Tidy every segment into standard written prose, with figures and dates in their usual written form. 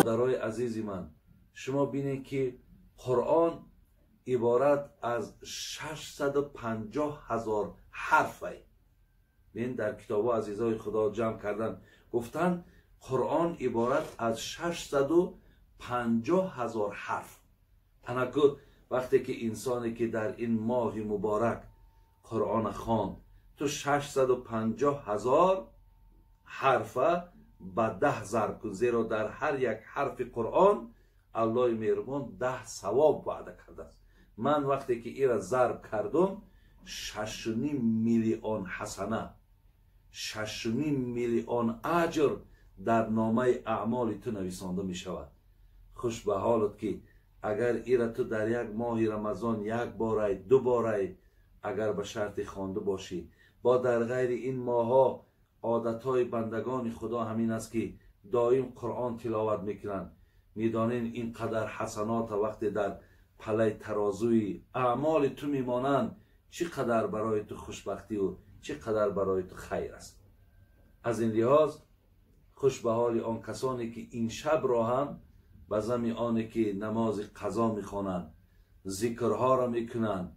برای عزیزی من، شما بینید که قرآن عبارت از 650,000 حرفه. ببین در کتاب عزیزای خدا جمع کردن گفتن قرآن عبارت از 650,000 حرف. تنکر وقتی که انسانی که در این ماه مبارک قرآن خواند تو 650,000 حرفه به 10 ضرب کن، زیرا در هر یک حرف قرآن الله مهربان 10 ثواب وعده کرده است. من وقتی که این را ضرب کردم 6.5 میلیون حسنه، 6.5 میلیون اجر در نامه اعمال تو نویسانده می شود. خوش به حالت که اگر این را تو در یک ماه رمضان یک باره دو باره اگر به شرط خوانده باشی، با در غیر این ماه ها عادت های بندگان خدا همین است که دائم قرآن تلاوت میکنن. میدانین اینقدر حسنات وقتی در پله ترازوی اعمال تو میمانند چقدر برای تو خوشبختی و چقدر برای تو خیر است. از این لحاظ خوش به حال آن کسانی که این شب را هم به زمین آنی که نماز قضا میخوانند، ذکرها را میکنند،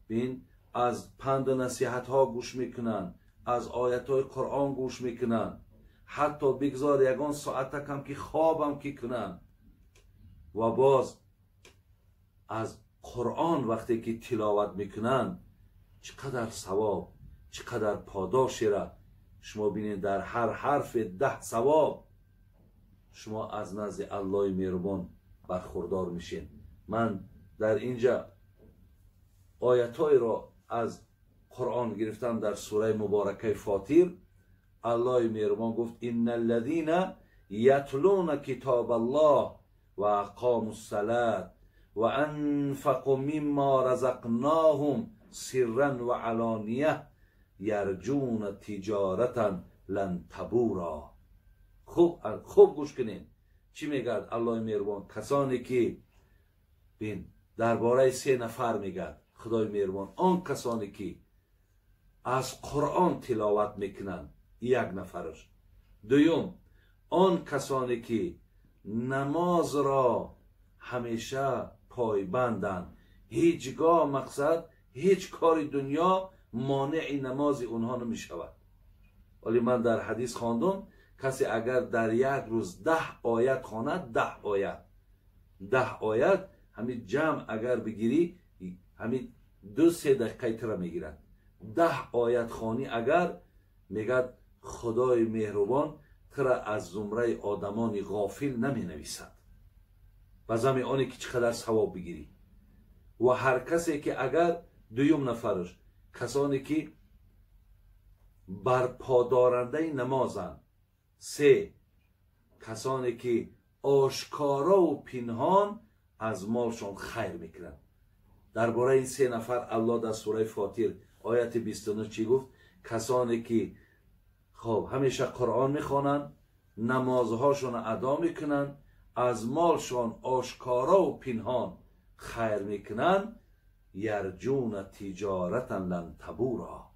بین از پند و نصیحت ها گوش میکنند، از آیت های قرآن گوش میکنند، حتی بگذار یگان ساعت کم که خوابم که کنند و باز از قرآن وقتی که تلاوت میکنند چقدر ثواب چقدر پاداشی را شما بینید. در هر حرف 10 ثواب شما از نزد الله مهربان برخوردار میشین. من در اینجا آیت‌های را از قرآن گرفتم. در سوره مبارکه فاطر الله مهربان گفت ان الذين يتلون کتاب الله و اقاموا الصلاة و انفقوا مما رزقناهم سرا و علانیه یرجون تجارتا لن تبورا. خوب گوش کنین چی میگه الله مهربان. کسانی که بین درباره 3 نفر میگه خدای مهربان، آن کسانی که از قرآن تلاوت میکنن یک نفرش. دوم آن کسانی که نماز را همیشه پایبندن، هیچگاه مقصد هیچ کار دنیا مانع نماز اونها نمی شود. ولی من در حدیث خواندم کسی اگر در یک روز 10 آیت خواند، 10 آیت همین جمع اگر بگیری همین 2-3 دقیقه تر میگیرد. 10 آیت خوانی اگر میگد خدای مهربان ترا از زمره آدمان غافل نمی نویسد و زمین آنی که چقدر ثواب بگیری. و هر کسی که اگر دوم نفرش کسانی که برپادارنده نمازند، 3 کسانی که آشکارا و پنهان از مالشان خیر میکنند. درباره این 3 نفر الله در سوره فاطر آیت 29 چی گفت؟ کسانی که خب همیشه قرآن میخوانند، نمازهاشون ادا میکنند، از مالشان آشکارا و پنهان خیر میکنند، یرجون تجارتا لن تبورا.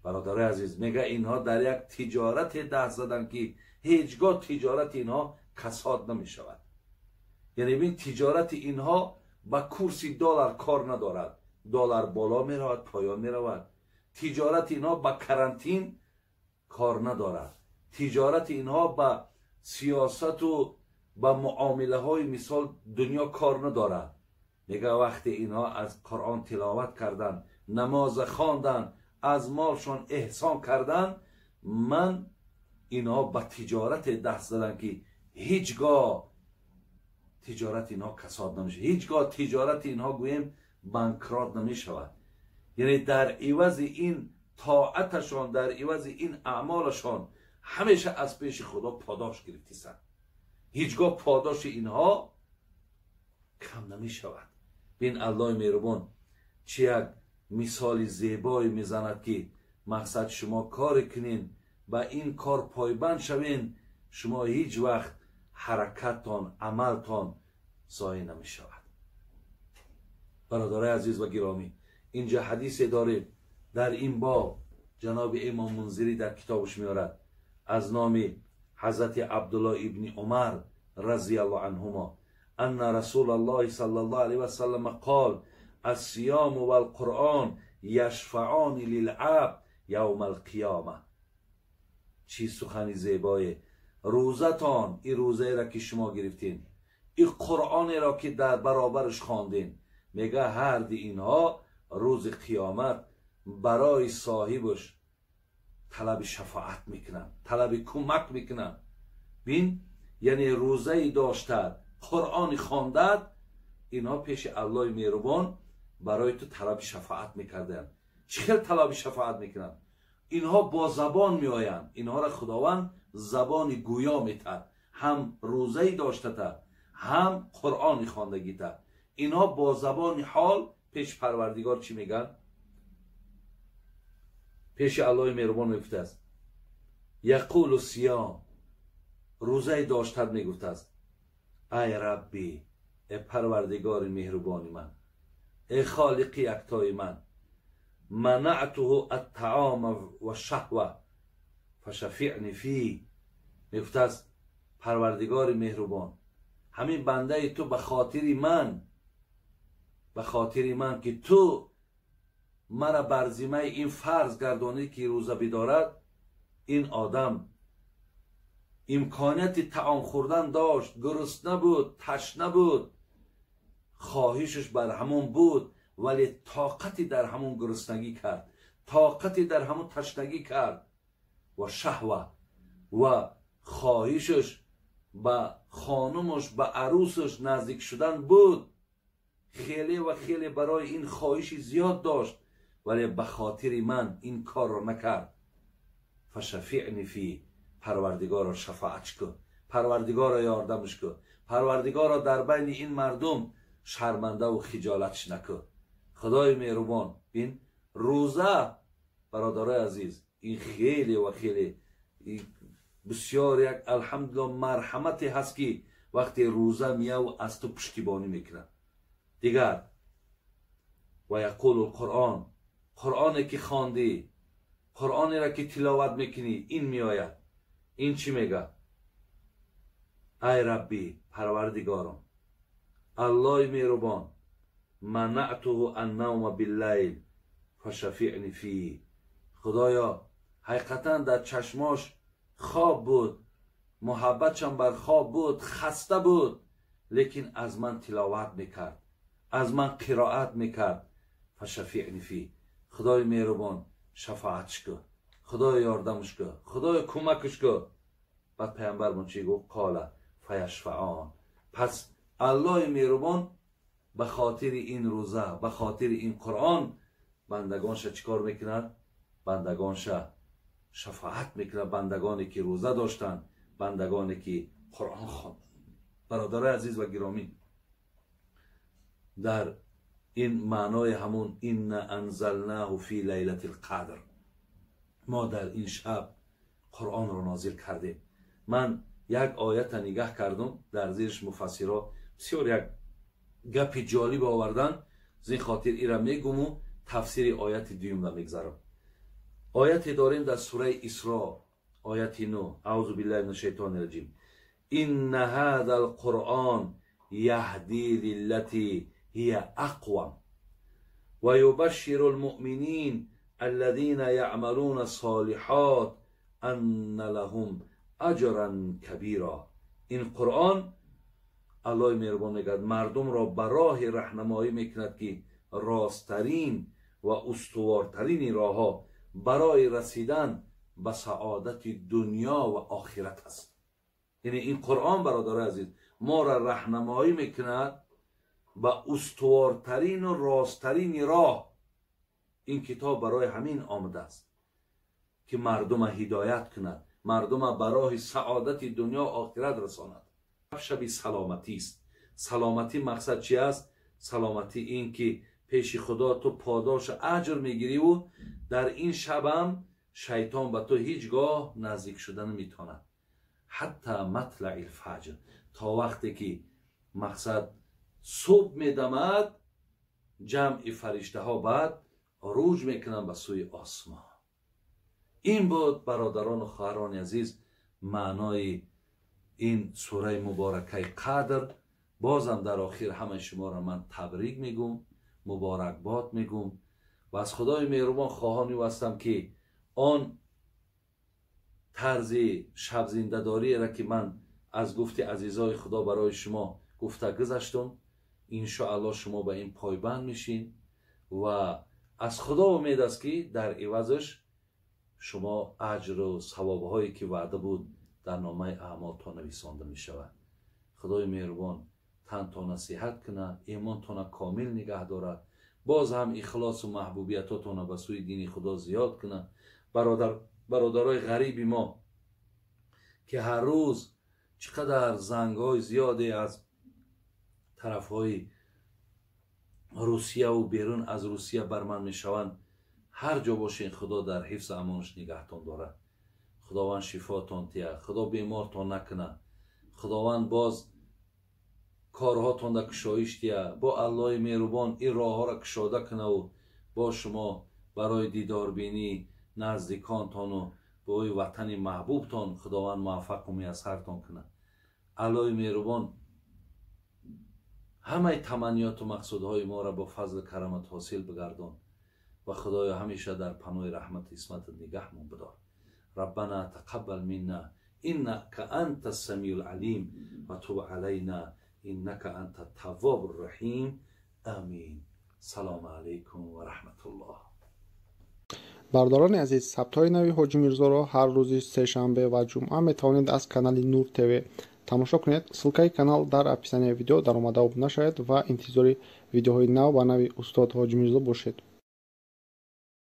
برادر عزیز میگه اینها در یک تجارت دست زدن که هیچگاه تجارت اینها کساد نمی شود. یعنی بین تجارت اینها با کورسی دلار کار ندارد، دلار بالا می رود پایان می رود. تجارت اینها با کرانتین کار ندارد. تجارت اینها با سیاست و با معامله های مثال دنیا کار ندارد. میگه وقتی اینها از قرآن تلاوت کردن، نماز خواندن، از مالشان احسان کردن، من اینها با تجارت دست زدن که هیچگاه تجارت اینها کساد نمیشه، هیچگاه تجارت اینها گویم بانکرات نمیشود. یعنی در عوض این طاعتشان، در عوض این اعمالشان همیشه از پیش خدا پاداش گرفتیستند. هیچگاه پاداش اینها کم نمیشود. بین الله مهربان چه یک مثال زیبایی میزند که مقصد شما کار کنین، با این کار پایبند شوین، شما هیچ وقت حرکتتان عملتان ضایع نمی شود. برادرای عزیز و گرامی، اینجا حدیثی داره در این باب جناب امام منذری در کتابش میارد از نام حضرت عبدالله ابن عمر رضی الله عنهما ان رسول الله صلی الله علیه و سلم قال الصیام و القرآن یشفعان للعبد یوم القیامه. چی سخنی زیبای روزتان، این روزه را که شما گرفتین، این قرآن را که در برابرش خواندین، میگه هر دی اینها روز قیامت برای صاحبش طلب شفاعت میکنن، طلب کمک میکنن. بین یعنی روزه داشته، قرآن خواندد، اینها پیش الله مهربان برای تو طلب شفاعت میکردن. چه طلب شفاعت میکنن؟ اینها با زبان میآیند، اینها را خداوند زبان گویا میتد، هم روزه داشته تا هم قرآن خواندگی تا. اینها با زبان حال پیش پروردگار چی میگن؟ پیش الله مهربان میگفته است یقول الصیام، روزه داشته میگفته است ای ربی، ای پروردگار مهربانی من، ای خالق یکتای من، منعته الطعام و شهوه فشفعنی فی. میگفته است پروردگار مهربان، همین بنده تو به خاطر من که تو مرا بر ذمه این فرض گردانی که روزه بدارد، این آدم امکانیت طعام خوردن داشت، گرسنه بود، تشنه بود، خواهشش بر همون بود، ولی طاقتی در همون گرسنگی کرد، طاقتی در همون تشنگی کرد. و شهوه و خواهشش به خانمش، به عروسش نزدیک شدن بود، خیلی و خیلی برای این خواهش زیاد داشت، ولی به خاطر من این کار را نکرد. فشفعنی فی، پروردگار را شفاعت کن، پروردگار را یاردمش کن، پروردگار را در بین این مردم شرمنده و خجالتش نکن. خدای مهربان، این روزه برادرای عزیز، این خیلی و خیلی بسیار یک الحمدلله مرحمتی هست که وقتی روزه میه و از تو پشتیبانی میکنه. دیگر و یقول القرآن، قرآنی که خواندی، قرآنی را که تلاوت میکنی، این میآید، این چی میگه؟ ای ربی، پروردگارم، الله مهربان، منعته النوم باللیل فشفعنی فی. خدایا حقیقتا در چشماش خواب بود، محبتشم بر خواب بود، خسته بود، لیکن از من تلاوت میکرد، از من قرائت میکرد. فشفعنی فی، خدای مهربان شفاعتش کن، خدای یاردمش کن، خدای کمکش کن. بعد پیامبرمون چی گفت؟ قال فیشفعان. پس الله مهربان به خاطر این روزه، به خاطر این قرآن، بندگانش چیکار میکنند؟ بندگانش شفاعت میکنند، بندگانی که روزه داشتن، بندگانی که قرآن خواندند. برادرای عزیز و گرامی، در این معنای همون این انزلناه فی لیلة القدر، ما در این شب قرآن را نازل کردیم. من یک آیت نگاه کردم، در زیرش مفسرها بسیار یک گپ جالب آوردن، زین خاطر ایرا میگم و تفسیر آیت دیوم را میگذارم. آیت داریم در سوره اسراء، آیت 9، اعوذ بالله من الشیطان الرجیم. ان هذا القرآن یهدی للتی هی اقوم و یبشر المؤمنین الذين يعملون الصالحات ان لهم اجرا کبیرا. این قرآن الله مهربان میگه مردم را به راه راهنمایی میکند که راستترین و استوارترین راه ها برای رسیدن به سعادت دنیا و آخرت است. یعنی این قرآن برادر عزیز ما را راهنمایی میکند به استوارترین و راستترین راه. این کتاب برای همین آمده است که مردم هدایت کند، مردم برای سعادت دنیا و آخرت رساند. شب سلامتی است. سلامتی مقصد چی است؟ سلامتی این که پیش خدا تو پاداش اجر میگیری و در این شبم شیطان به تو هیچگاه نزدیک شدن نمیتونه، حتی مطلع الفجر، تا وقتی که مقصد صبح میدمد جمع فرشته ها بعد عروج میکنن به سوی آسمان. این بود برادران و خواهران عزیز معنای این سوره مبارکه قدر. بازم در آخر همه شما را من تبریک میگم، مبارکباد میگم و از خدای مهربان خواهانی هستم که آن طرز شب زنده داری را که من از گفت عزیزای خدا برای شما گفته گذاشتم، انشاءالله شما به این پایبند میشین و از خدا امید است که در عوضش شما اجر و ثوابهایی که وعده بود در نامه اعمالتان نویسانده می شود. خدای مهربان تنتان صحت کنه، ایمانتان کامل نگه داره، باز هم اخلاص و محبوبیتاتان به سوی دین خدا زیاد کنه. برادرای غریب ما که هر روز چقدر زنگ‌های زیادی از طرف‌های روسیه و بیرون از روسیه بر من میشوند، هر جا باشین خدا در حفظ امانش نگهتان داره. خداوند شفاتان تیه، خدا بیمارتان نکنه، خداوند باز کارهاتان در کشایش تیه. با الله مهربان این راه ها را کشاده کنه و با شما برای دیدار بینی نزدیکانتان و به وطن محبوبتان خداوند موفق و میسرتان کنه. الله مهربان همه تمنیات و مقصودهای ما را با فضل کرمت حاصل بگردان و خدایا همیشه در پناه رحمت اسمت نگهمون بدار. ربنا تقبل منا انك انت السمیع العلیم و تب علینا انك انت التواب الرحیم. آمین. سلام علیکم و رحمت الله. برادران عزیز، ثبت‌های نوی حاجی میرزا را هر روز سه‌شنبه و جمعه میتوانید از کانال نور تв тамошо кунед. ссилкаи канал дар описанияи видео дар омада обуна шавед ва интизори видеоҳои нав ба нави устод ҳоҷи мирзо бошед.